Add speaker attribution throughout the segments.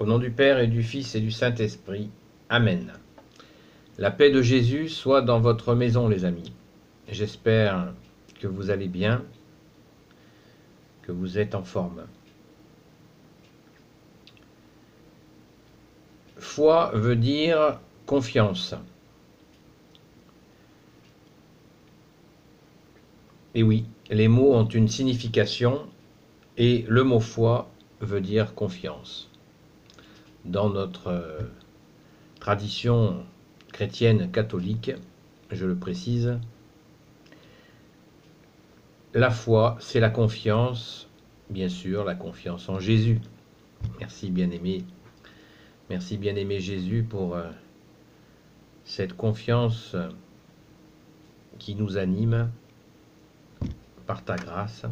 Speaker 1: Au nom du Père et du Fils et du Saint-Esprit. Amen. La paix de Jésus soit dans votre maison, les amis. J'espère que vous allez bien, que vous êtes en forme. Foi veut dire confiance. Et oui, les mots ont une signification et le mot foi veut dire confiance. Dans notre tradition chrétienne catholique, je le précise, la foi, c'est la confiance, bien sûr, la confiance en Jésus. Merci bien-aimé. Merci bien-aimé Jésus pour cette confiance qui nous anime par ta grâce.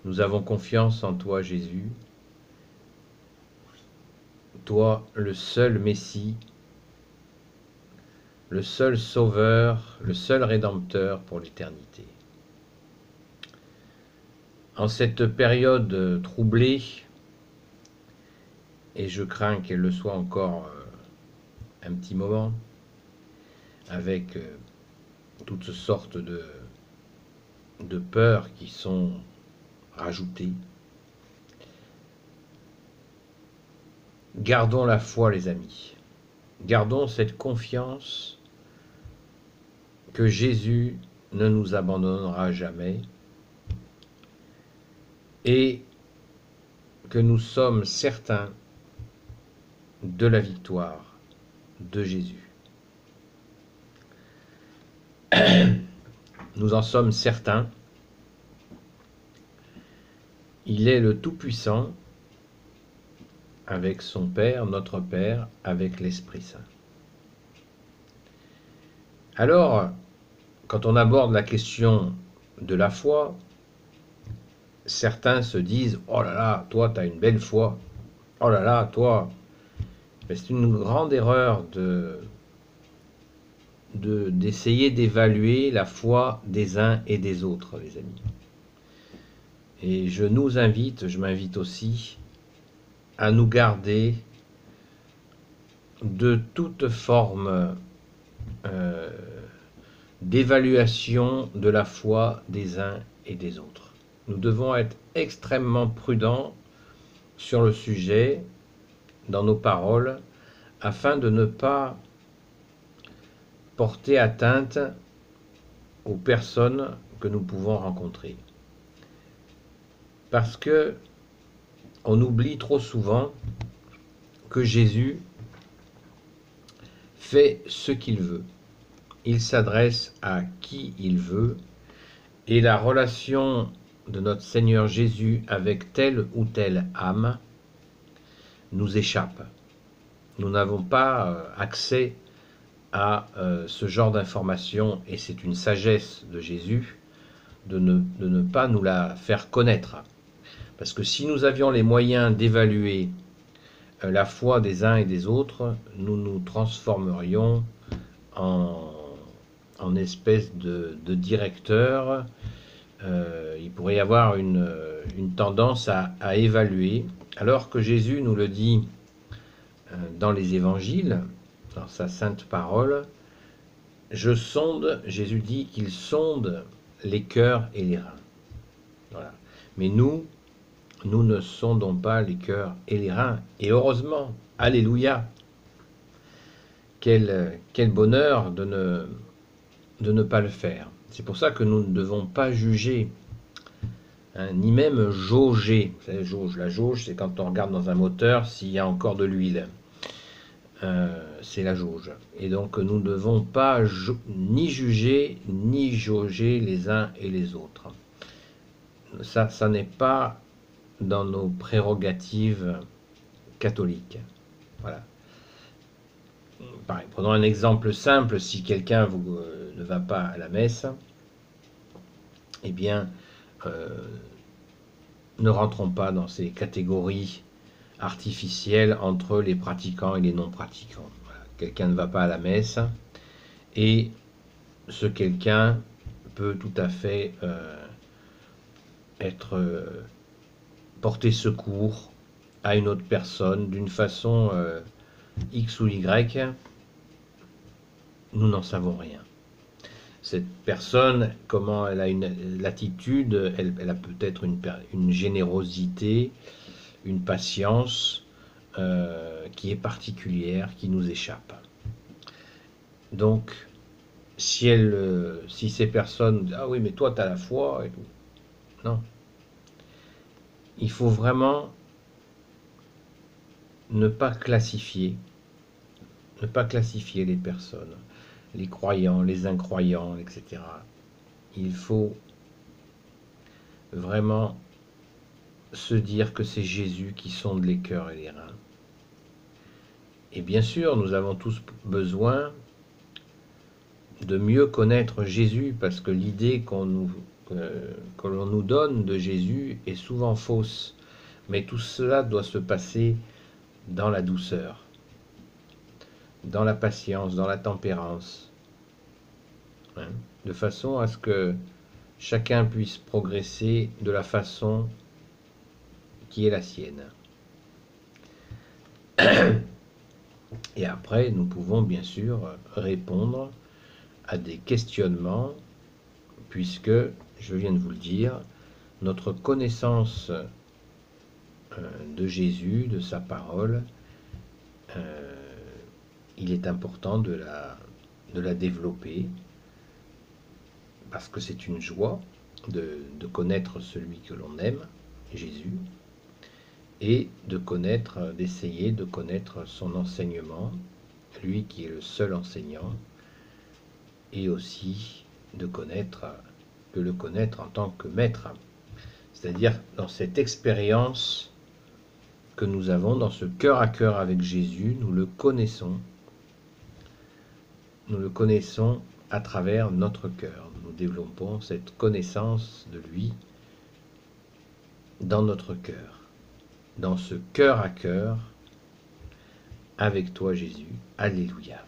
Speaker 1: Nous avons confiance en toi, Jésus, toi le seul Messie, le seul Sauveur, le seul Rédempteur pour l'éternité. En cette période troublée, et je crains qu'elle le soit encore un petit moment, avec toutes sortes de peurs qui sont rajoutées, gardons la foi, les amis. Gardons cette confiance que Jésus ne nous abandonnera jamais et que nous sommes certains de la victoire de Jésus. Nous en sommes certains. Il est le Tout-Puissant avec son Père, notre Père, avec l'Esprit Saint. Alors, quand on aborde la question de la foi, certains se disent « Oh là là, toi, tu as une belle foi. Oh là là, toi !» C'est une grande erreur d'essayer d'évaluer la foi des uns et des autres, les amis. Et je m'invite aussi, à nous garder de toute forme d'évaluation de la foi des uns et des autres. Nous devons être extrêmement prudents sur le sujet, dans nos paroles, afin de ne pas porter atteinte aux personnes que nous pouvons rencontrer. Parce que on oublie trop souvent que Jésus fait ce qu'il veut. Il s'adresse à qui il veut, et la relation de notre Seigneur Jésus avec telle ou telle âme nous échappe. Nous n'avons pas accès à ce genre d'informations, et c'est une sagesse de Jésus de ne pas nous la faire connaître. Parce que si nous avions les moyens d'évaluer la foi des uns et des autres, nous nous transformerions en espèce de directeur. Il pourrait y avoir une tendance à évaluer, alors que Jésus nous le dit dans les évangiles, dans sa sainte parole. Jésus dit qu'il sonde les cœurs et les reins. Voilà. Mais nous ne sondons pas les cœurs et les reins, et heureusement, alléluia. Quel bonheur de ne pas le faire. C'est pour ça que nous ne devons pas juger, ni même jauger. Vous savez, la jauge, c'est quand on regarde dans un moteur s'il y a encore de l'huile. C'est la jauge. Et donc nous ne devons pas ni juger, ni jauger les uns et les autres. Ça n'est pas dans nos prérogatives catholiques. Voilà. Pareil, prenons un exemple simple. Si quelqu'un ne va pas à la messe, eh bien, ne rentrons pas dans ces catégories artificielles entre les pratiquants et les non-pratiquants. Voilà. Quelqu'un ne va pas à la messe, et ce quelqu'un peut tout à fait être porter secours à une autre personne d'une façon X ou Y, nous n'en savons rien. Cette personne, comment elle a une l'attitude, elle a peut-être une générosité, une patience qui est particulière, qui nous échappe. Donc, si ces personnes disent « Ah oui, mais toi, tu as la foi », et tout. Non. Il faut vraiment ne pas classifier les personnes, les croyants, les incroyants, etc. Il faut vraiment se dire que c'est Jésus qui sonde les cœurs et les reins. Et bien sûr, nous avons tous besoin de mieux connaître Jésus, parce que l'idée que l'on nous donne de Jésus est souvent fausse. Mais tout cela doit se passer dans la douceur, dans la patience, dans la tempérance, hein, de façon à ce que chacun puisse progresser de la façon qui est la sienne. Et après, nous pouvons bien sûr répondre à des questionnements, puisque, je viens de vous le dire, notre connaissance de Jésus, de sa parole, il est important de la développer, parce que c'est une joie de connaître celui que l'on aime, Jésus, et d'essayer de connaître son enseignement, lui qui est le seul enseignant, et aussi de le connaître en tant que maître, c'est-à-dire dans cette expérience que nous avons, dans ce cœur à cœur avec Jésus, nous le connaissons à travers notre cœur. Nous développons cette connaissance de lui dans notre cœur, dans ce cœur à cœur avec toi Jésus. Alléluia.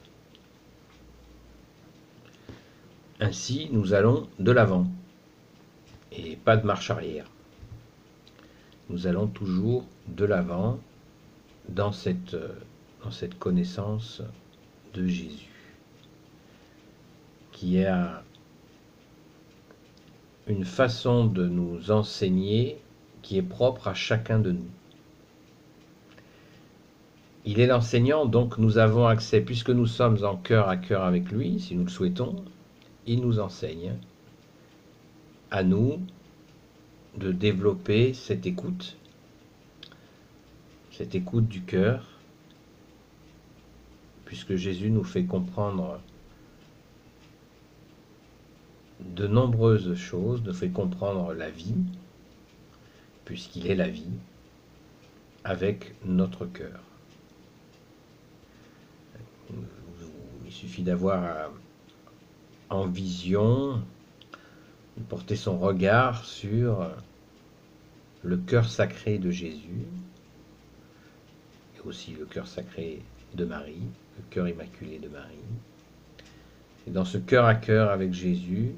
Speaker 1: Ainsi, nous allons de l'avant et pas de marche arrière. Nous allons toujours de l'avant dans cette connaissance de Jésus, qui a une façon de nous enseigner qui est propre à chacun de nous. Il est l'enseignant, donc nous avons accès, puisque nous sommes en cœur à cœur avec lui, si nous le souhaitons, il nous enseigne à nous de développer cette écoute du cœur, puisque Jésus nous fait comprendre de nombreuses choses, nous fait comprendre la vie, puisqu'il est la vie, avec notre cœur. Il suffit d'avoir en vision, de porter son regard sur le cœur sacré de Jésus, et aussi le cœur sacré de Marie, le cœur immaculé de Marie. Et dans ce cœur à cœur avec Jésus,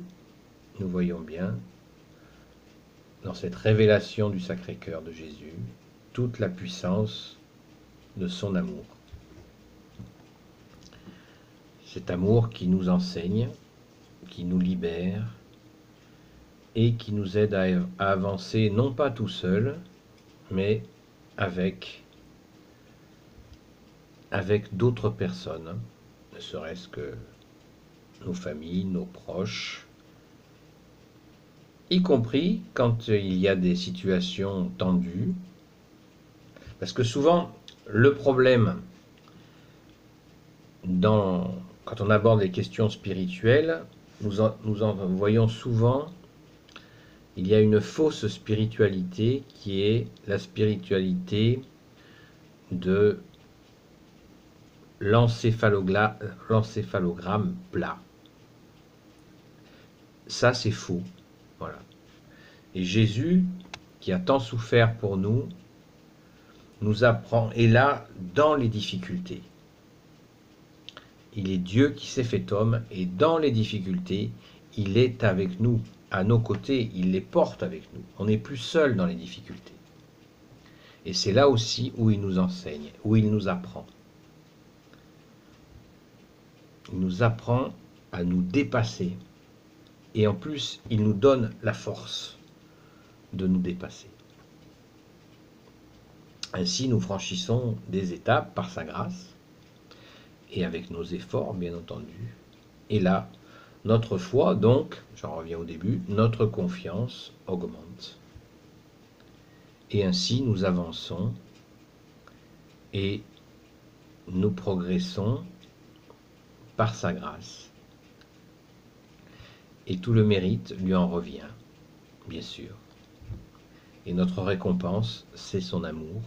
Speaker 1: nous voyons bien, dans cette révélation du Sacré-Cœur de Jésus, toute la puissance de son amour. Cet amour qui nous enseigne, qui nous libère et qui nous aide à avancer, non pas tout seul, mais avec d'autres personnes, ne serait-ce que nos familles, nos proches, y compris quand il y a des situations tendues, parce que souvent, le problème, quand on aborde les questions spirituelles, nous en voyons souvent, il y a une fausse spiritualité qui est la spiritualité de l'encéphalogramme plat. Ça, c'est faux. Voilà. Et Jésus, qui a tant souffert pour nous apprend, et là, dans les difficultés. Il est Dieu qui s'est fait homme, et dans les difficultés, il est avec nous, à nos côtés, il les porte avec nous. On n'est plus seul dans les difficultés. Et c'est là aussi où il nous enseigne, où il nous apprend. Il nous apprend à nous dépasser. Et en plus, il nous donne la force de nous dépasser. Ainsi, nous franchissons des étapes par sa grâce, et avec nos efforts, bien entendu. Et là, notre foi, donc, j'en reviens au début, notre confiance augmente. Et ainsi, nous avançons et nous progressons par sa grâce. Et tout le mérite lui en revient, bien sûr. Et notre récompense, c'est son amour,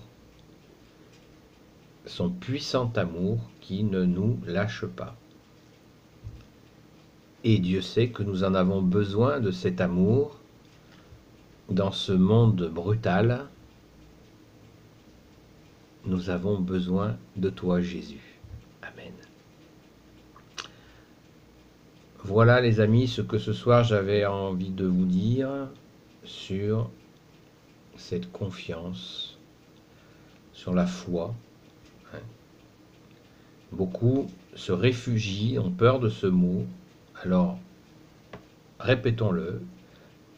Speaker 1: son puissant amour qui ne nous lâche pas. Et Dieu sait que nous en avons besoin de cet amour dans ce monde brutal. Nous avons besoin de toi, Jésus. Amen. Voilà les amis ce que ce soir j'avais envie de vous dire sur cette confiance, sur la foi. Beaucoup se réfugient, ont peur de ce mot. Alors, répétons-le.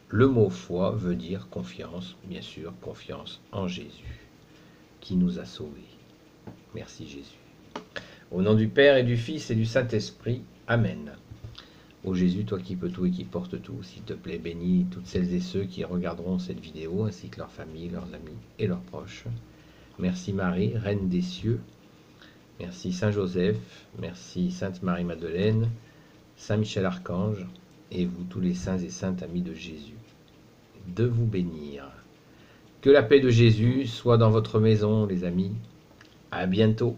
Speaker 1: Le mot foi veut dire confiance, bien sûr, confiance en Jésus, qui nous a sauvés. Merci Jésus. Au nom du Père et du Fils et du Saint-Esprit. Amen. Ô Jésus, toi qui peux tout et qui portes tout, s'il te plaît, bénis toutes celles et ceux qui regarderont cette vidéo, ainsi que leurs familles, leurs amis et leurs proches. Merci Marie, Reine des cieux. Merci Saint Joseph. Merci Sainte Marie-Madeleine, Saint Michel Archange, et vous tous les saints et saintes amis de Jésus, de vous bénir. Que la paix de Jésus soit dans votre maison, les amis. À bientôt.